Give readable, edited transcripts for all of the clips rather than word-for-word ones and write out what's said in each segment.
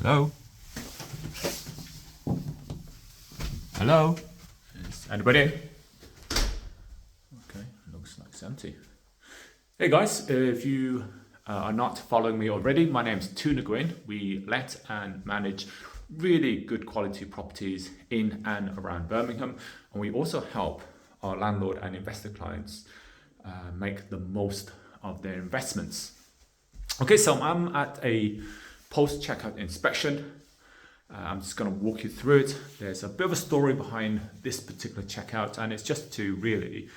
Hello? Hello? Is anybody in? Okay, looks like it's empty. Hey guys, if you are not following me already, my name's Nguyen. We let and manage really good quality properties in and around Birmingham, and we also help our landlord and investor clients make the most of their investments. Okay, so I'm at a post-checkout inspection. I'm just going to walk you through it. There's a bit of a story behind this particular checkout, and it's just to really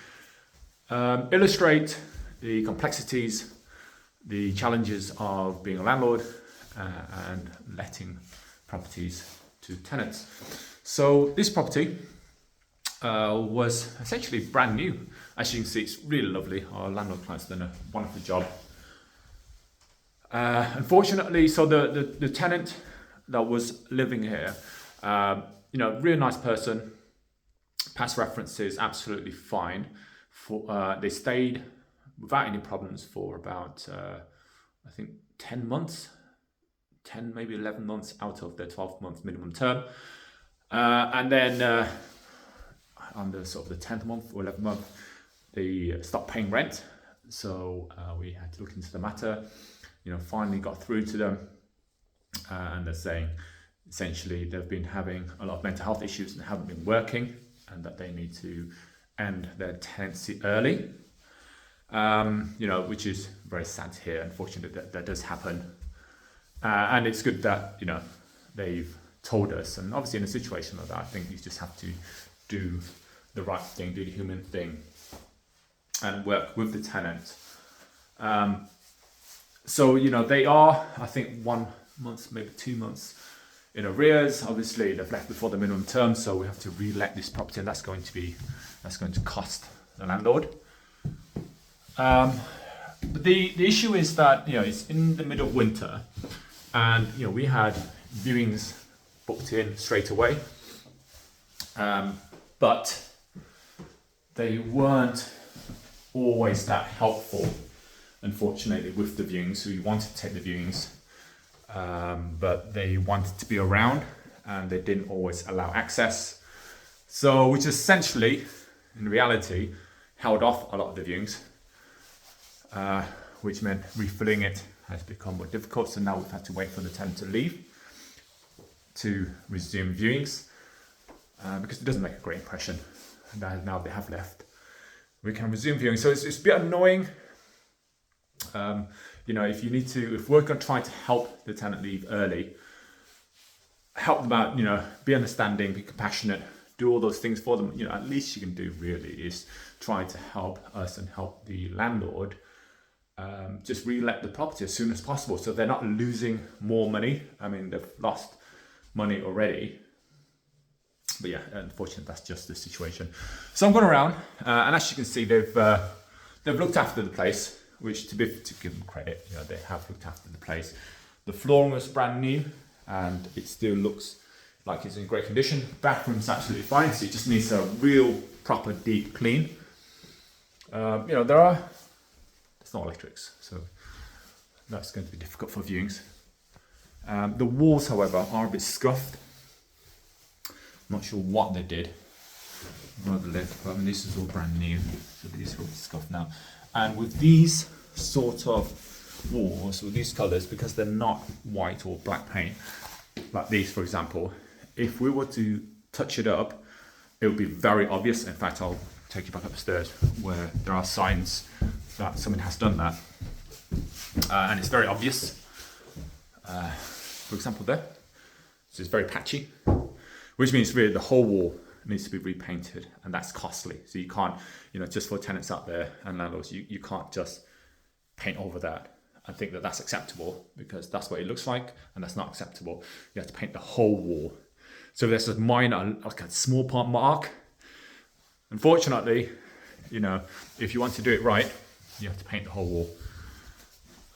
illustrate the complexities, the challenges of being a landlord and letting properties to tenants. So this property was essentially brand new. As you can see, it's really lovely. Our landlord clients done a wonderful job. Unfortunately, so the tenant that was living here, really nice person, past references, absolutely fine. They stayed without any problems for about, I think 10 months, 10, maybe 11 months out of their 12-month minimum term. And then on the sort of the 10th month or 11th month, they stopped paying rent. So we had to look into the matter, finally got through to them. And they're saying essentially they've been having a lot of mental health issues and haven't been working, and that they need to end their tenancy early, which is very sad to hear. Unfortunately, that does happen. And it's good that, they've told us. And obviously in a situation like that, I think you just have to do the right thing, do the human thing, and work with the tenant. So, they are, I think, 1 month, maybe 2 months in arrears. Obviously, they've left before the minimum term, so we have to re-let this property, and that's going to cost the landlord. But the issue is that, it's in the middle of winter, and, we had viewings booked in straight away. But they weren't always that helpful, unfortunately, with the viewings. We wanted to take the viewings, but they wanted to be around, and they didn't always allow access. So, which essentially, in reality, held off a lot of the viewings, which meant refilling it has become more difficult. So now we've had to wait for the tenant to leave to resume viewings, because it doesn't make a great impression. And now they have left, we can resume viewing. So it's a bit annoying. If we're going to try to help the tenant leave early, help them out, be understanding, be compassionate, do all those things for them, at least you can do really is try to help us and help the landlord just re-let the property as soon as possible, so they're not losing more money. I mean, they've lost money already. But yeah, unfortunately, that's just the situation. So I'm going around, and as you can see, they've looked after the place, which to give them credit, they have looked after the place. The flooring was brand new, and it still looks like it's in great condition. Bathroom's absolutely fine, so it just needs a real proper deep clean. It's not electrics, so that's going to be difficult for viewings. The walls, however, are a bit scuffed. I'm not sure what they did. But this is all brand new, so these are all scuffed now. And with these sort of walls, with these colours, because they're not white or black paint, like these, for example, if we were to touch it up, it would be very obvious. In fact, I'll take you back upstairs where there are signs that someone has done that. And it's very obvious. For example, there. So it's very patchy, which means really the whole wall needs to be repainted, and that's costly. So you can't, just for tenants out there and landlords, you can't just paint over that and think that that's acceptable, because that's what it looks like, and that's not acceptable. You have to paint the whole wall. So if there's a minor, like a small part mark, unfortunately, if you want to do it right, you have to paint the whole wall,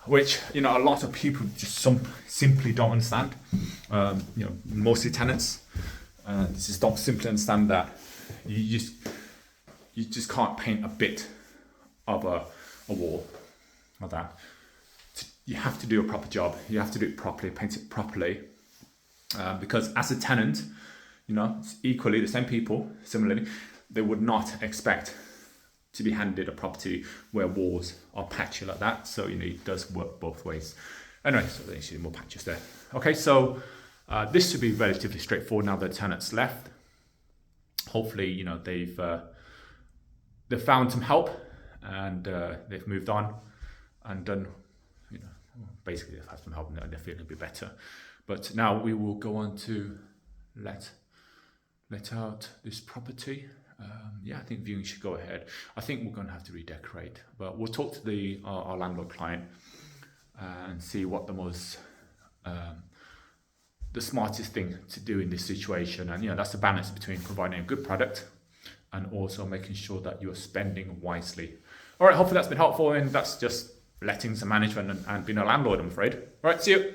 which, a lot of people just simply don't understand. Mostly tenants, just don't simply understand that you just can't paint a bit of a wall like that. You have to do a proper job. You have to do it properly, paint it properly, Because as a tenant, you know, equally the same people, similarly, they would not expect to be handed a property where walls are patchy like that. So, you know, it does work both ways. Anyway, so there's more patches there. Okay, so this should be relatively straightforward now that the tenant's left. Hopefully, you know, they've found some help and they've moved on and done, you know, basically they've had some help and they're feeling a bit better. But now we will go on to let out this property. Yeah, I think viewing should go ahead. I think we're going to have to redecorate, but we'll talk to our landlord client and see what the smartest thing to do in this situation. And, you know, that's the balance between providing a good product and also making sure that you're spending wisely. All right, hopefully that's been helpful, and that's just lettings and management and being a landlord, I'm afraid. All right, see you.